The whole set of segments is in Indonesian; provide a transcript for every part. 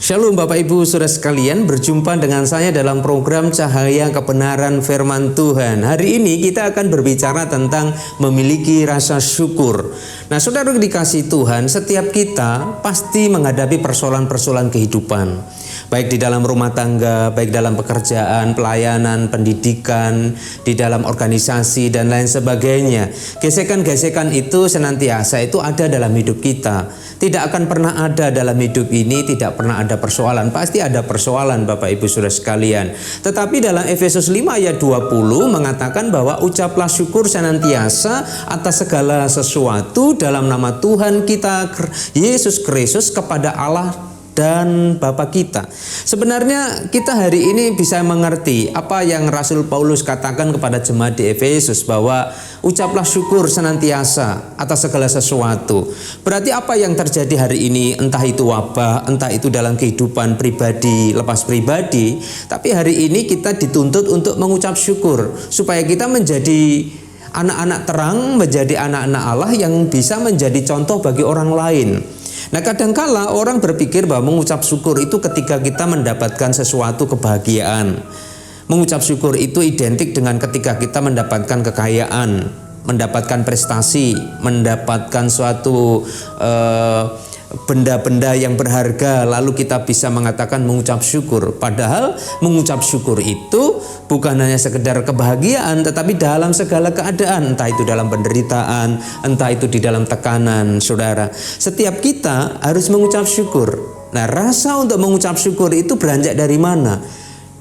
Shalom Bapak Ibu Saudara sekalian, berjumpa dengan saya dalam program Cahaya Kebenaran Firman Tuhan. Hari ini kita akan berbicara tentang memiliki rasa syukur. Nah, saudara dikasih Tuhan, setiap kita pasti menghadapi persoalan-persoalan kehidupan. Baik di dalam rumah tangga, baik dalam pekerjaan, pelayanan, pendidikan, di dalam organisasi dan lain sebagainya. Gesekan-gesekan itu senantiasa itu ada dalam hidup kita. Tidak akan pernah ada dalam hidup ini, tidak pernah ada persoalan. Pasti ada persoalan Bapak Ibu Saudara sekalian. Tetapi dalam Efesus 5 ayat 20 mengatakan bahwa ucaplah syukur senantiasa atas segala sesuatu dalam nama Tuhan kita Yesus Kristus kepada Allah dan Bapa kita. Sebenarnya kita hari ini bisa mengerti apa yang Rasul Paulus katakan kepada jemaat di Efesus, bahwa ucaplah syukur senantiasa atas segala sesuatu. Berarti apa yang terjadi hari ini, entah itu wabah, entah itu dalam kehidupan pribadi, lepas pribadi, tapi hari ini kita dituntut untuk mengucap syukur supaya kita menjadi anak-anak terang, menjadi anak-anak Allah yang bisa menjadi contoh bagi orang lain. Nah, kadangkala orang berpikir bahwa mengucap syukur itu ketika kita mendapatkan sesuatu kebahagiaan. Mengucap syukur itu identik dengan ketika kita mendapatkan kekayaan, mendapatkan prestasi, mendapatkan suatu benda-benda yang berharga, lalu kita bisa mengatakan mengucap syukur. Padahal mengucap syukur itu bukan hanya sekedar kebahagiaan, tetapi dalam segala keadaan, entah itu dalam penderitaan, entah itu di dalam tekanan. Saudara, setiap kita harus mengucap syukur. Nah, rasa untuk mengucap syukur itu beranjak dari mana?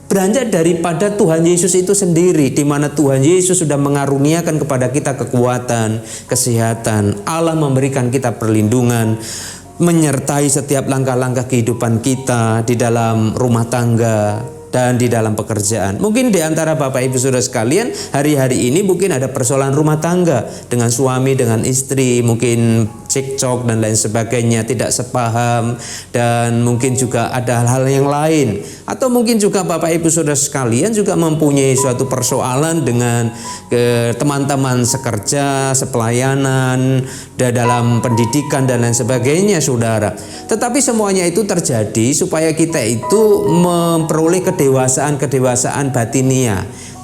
Beranjak daripada Tuhan Yesus itu sendiri, di mana Tuhan Yesus sudah mengaruniakan kepada kita kekuatan, kesehatan. Allah memberikan kita perlindungan, menyertai setiap langkah-langkah kehidupan kita di dalam rumah tangga dan di dalam pekerjaan. Mungkin di antara Bapak Ibu Saudara sekalian hari-hari ini mungkin ada persoalan rumah tangga dengan suami, dengan istri, mungkin cekcok dan lain sebagainya, tidak sepaham, dan mungkin juga ada hal-hal yang lain. Atau mungkin juga Bapak Ibu Saudara sekalian juga mempunyai suatu persoalan dengan teman-teman sekerja, sepelayanan, dalam pendidikan dan lain sebagainya, saudara. Tetapi semuanya itu terjadi supaya kita itu memperoleh kedewasaan batiniah,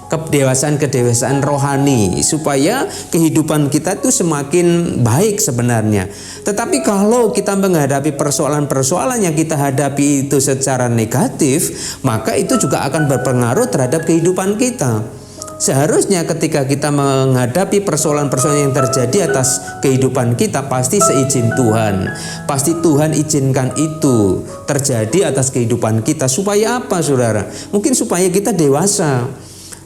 kedewasaan rohani, supaya kehidupan kita itu semakin baik sebenarnya. Tetapi kalau kita menghadapi persoalan-persoalan yang kita hadapi itu secara negatif, maka itu juga akan berpengaruh terhadap kehidupan kita. Seharusnya ketika kita menghadapi persoalan-persoalan yang terjadi atas kehidupan kita, pasti seizin Tuhan. Pasti Tuhan izinkan itu terjadi atas kehidupan kita. Supaya apa, saudara? Mungkin supaya kita dewasa,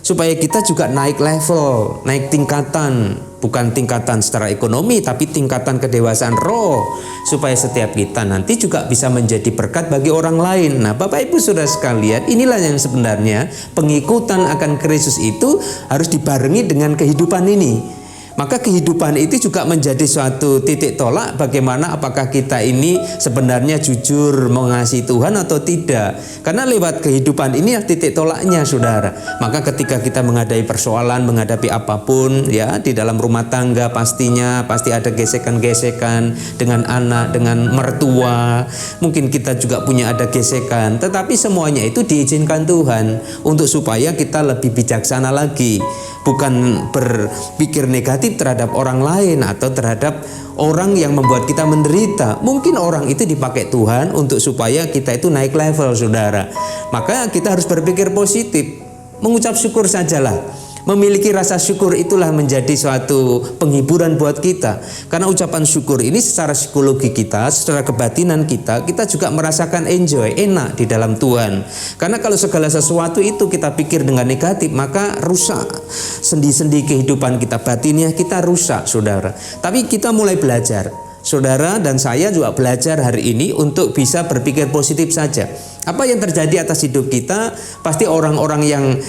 supaya kita juga naik level, naik tingkatan. Bukan tingkatan secara ekonomi, tapi tingkatan kedewasaan roh, supaya setiap kita nanti juga bisa menjadi berkat bagi orang lain. Nah, Bapak Ibu Saudara sekalian, inilah yang sebenarnya pengikutan akan Kristus itu harus dibarengi dengan kehidupan ini. Maka kehidupan itu juga menjadi suatu titik tolak bagaimana apakah kita ini sebenarnya jujur mengasihi Tuhan atau tidak. Karena lewat kehidupan ini titik tolaknya, saudara. Maka ketika kita menghadapi persoalan, menghadapi apapun ya, di dalam rumah tangga pastinya pasti ada gesekan-gesekan dengan anak, dengan mertua. Mungkin kita juga punya ada gesekan, tetapi semuanya itu diizinkan Tuhan untuk supaya kita lebih bijaksana lagi. Bukan berpikir negatif terhadap orang lain atau terhadap orang yang membuat kita menderita. Mungkin orang itu dipakai Tuhan untuk supaya kita itu naik level, saudara. Maka kita harus berpikir positif, mengucap syukur sajalah. Memiliki rasa syukur itulah menjadi suatu penghiburan buat kita. Karena ucapan syukur ini secara psikologi kita, secara kebatinan kita juga merasakan enjoy, enak di dalam Tuhan. Karena kalau segala sesuatu itu kita pikir dengan negatif, maka rusak sendi-sendi kehidupan kita, batinnya kita rusak, saudara. Tapi kita mulai belajar. Saudara dan saya juga belajar hari ini untuk bisa berpikir positif saja. Apa yang terjadi atas hidup kita, pasti orang-orang yang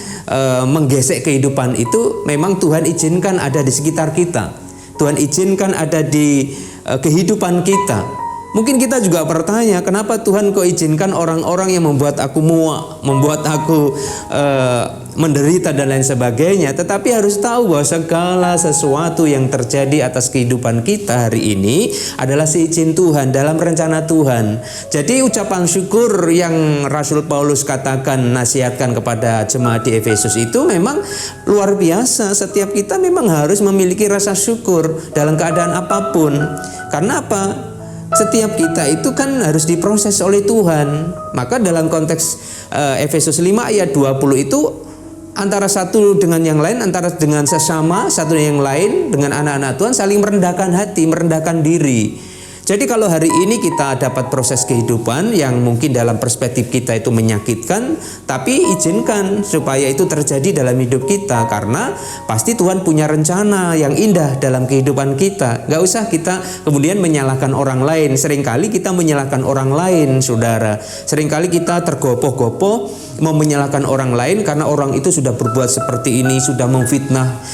menggesek kehidupan itu memang Tuhan izinkan ada di sekitar kita. Tuhan izinkan ada di kehidupan kita. Mungkin kita juga bertanya, kenapa Tuhan kok izinkan orang-orang yang membuat aku muak, membuat aku menderita dan lain sebagainya. Tetapi harus tahu bahwa segala sesuatu yang terjadi atas kehidupan kita hari ini adalah seizin Tuhan, dalam rencana Tuhan. Jadi ucapan syukur yang Rasul Paulus katakan, nasihatkan kepada jemaat di Efesus itu memang luar biasa. Setiap kita memang harus memiliki rasa syukur dalam keadaan apapun. Karena apa? Setiap kita itu kan harus diproses oleh Tuhan. Maka dalam konteks Efesus 5 ayat 20 itu, antara satu dengan yang lain, antara dengan sesama, satu dengan yang lain, dengan anak-anak Tuhan saling merendahkan hati, merendahkan diri. Jadi kalau hari ini kita dapat proses kehidupan yang mungkin dalam perspektif kita itu menyakitkan, tapi izinkan supaya itu terjadi dalam hidup kita, karena pasti Tuhan punya rencana yang indah dalam kehidupan kita. Gak usah kita kemudian menyalahkan orang lain. Seringkali kita menyalahkan orang lain, saudara. Seringkali kita tergopoh-gopoh mau menyalahkan orang lain karena orang itu sudah berbuat seperti ini, sudah memfitnah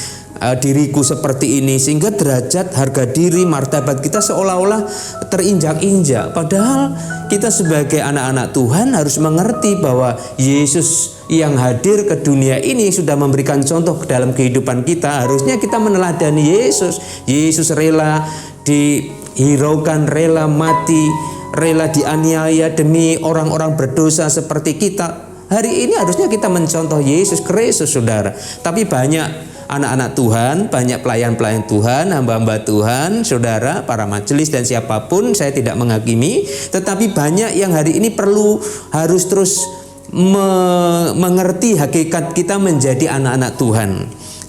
diriku seperti ini, sehingga derajat, harga diri, martabat kita seolah-olah terinjak-injak. Padahal kita sebagai anak-anak Tuhan harus mengerti bahwa Yesus yang hadir ke dunia ini sudah memberikan contoh dalam kehidupan kita. Harusnya kita meneladani Yesus. Yesus rela dihiraukan, rela mati, rela dianiaya demi orang-orang berdosa seperti kita. Hari ini harusnya kita mencontoh Yesus Kristus, saudara. Tapi banyak anak-anak Tuhan, banyak pelayan-pelayan Tuhan, hamba-hamba Tuhan, saudara, para majelis dan siapapun, saya tidak menghakimi, tetapi banyak yang hari ini harus terus mengerti hakikat kita menjadi anak-anak Tuhan.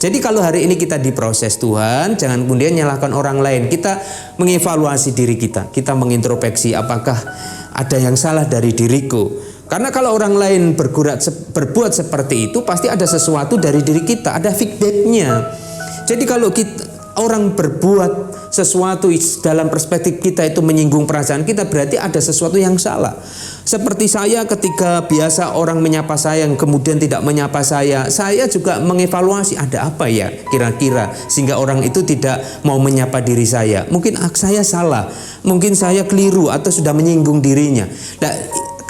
Jadi kalau hari ini kita diproses Tuhan, jangan kemudian nyalahkan orang lain. Kita mengevaluasi diri kita, kita mengintrospeksi apakah ada yang salah dari diriku. Karena kalau orang lain berbuat seperti itu, pasti ada sesuatu dari diri kita, ada feedbacknya. Jadi kalau orang berbuat sesuatu dalam perspektif kita itu menyinggung perasaan kita, berarti ada sesuatu yang salah. Seperti saya ketika biasa orang menyapa saya yang kemudian tidak menyapa saya juga mengevaluasi ada apa ya kira-kira sehingga orang itu tidak mau menyapa diri saya. Mungkin saya salah, mungkin saya keliru atau sudah menyinggung dirinya. Nah,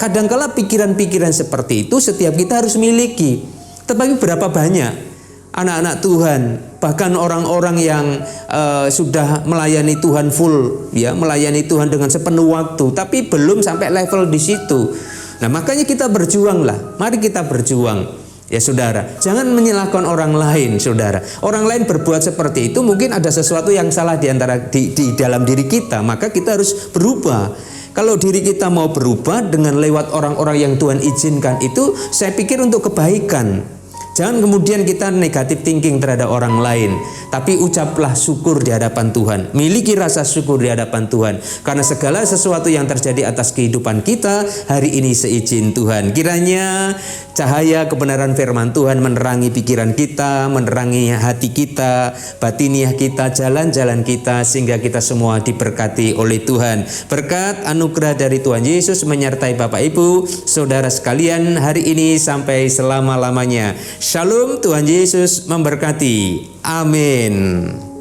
kadangkala pikiran-pikiran seperti itu setiap kita harus miliki. Tetapi berapa banyak anak-anak Tuhan, bahkan orang-orang yang sudah melayani Tuhan full, ya, melayani Tuhan dengan sepenuh waktu, tapi belum sampai level di situ. Nah, makanya kita berjuanglah. Mari kita berjuang. Ya saudara, jangan menyalahkan orang lain, saudara. Orang lain berbuat seperti itu, mungkin ada sesuatu yang salah di dalam diri kita, maka kita harus berubah. Kalau diri kita mau berubah dengan lewat orang-orang yang Tuhan izinkan itu, saya pikir untuk kebaikan. Jangan kemudian kita negatif thinking terhadap orang lain, tapi ucaplah syukur di hadapan Tuhan. Miliki rasa syukur di hadapan Tuhan, karena segala sesuatu yang terjadi atas kehidupan kita hari ini seizin Tuhan. Kiranya cahaya kebenaran firman Tuhan menerangi pikiran kita, menerangi hati kita, batiniah kita, jalan-jalan kita, sehingga kita semua diberkati oleh Tuhan. Berkat anugerah dari Tuhan Yesus menyertai Bapak Ibu, saudara sekalian hari ini sampai selama-lamanya. Shalom, Tuhan Yesus memberkati. Amin.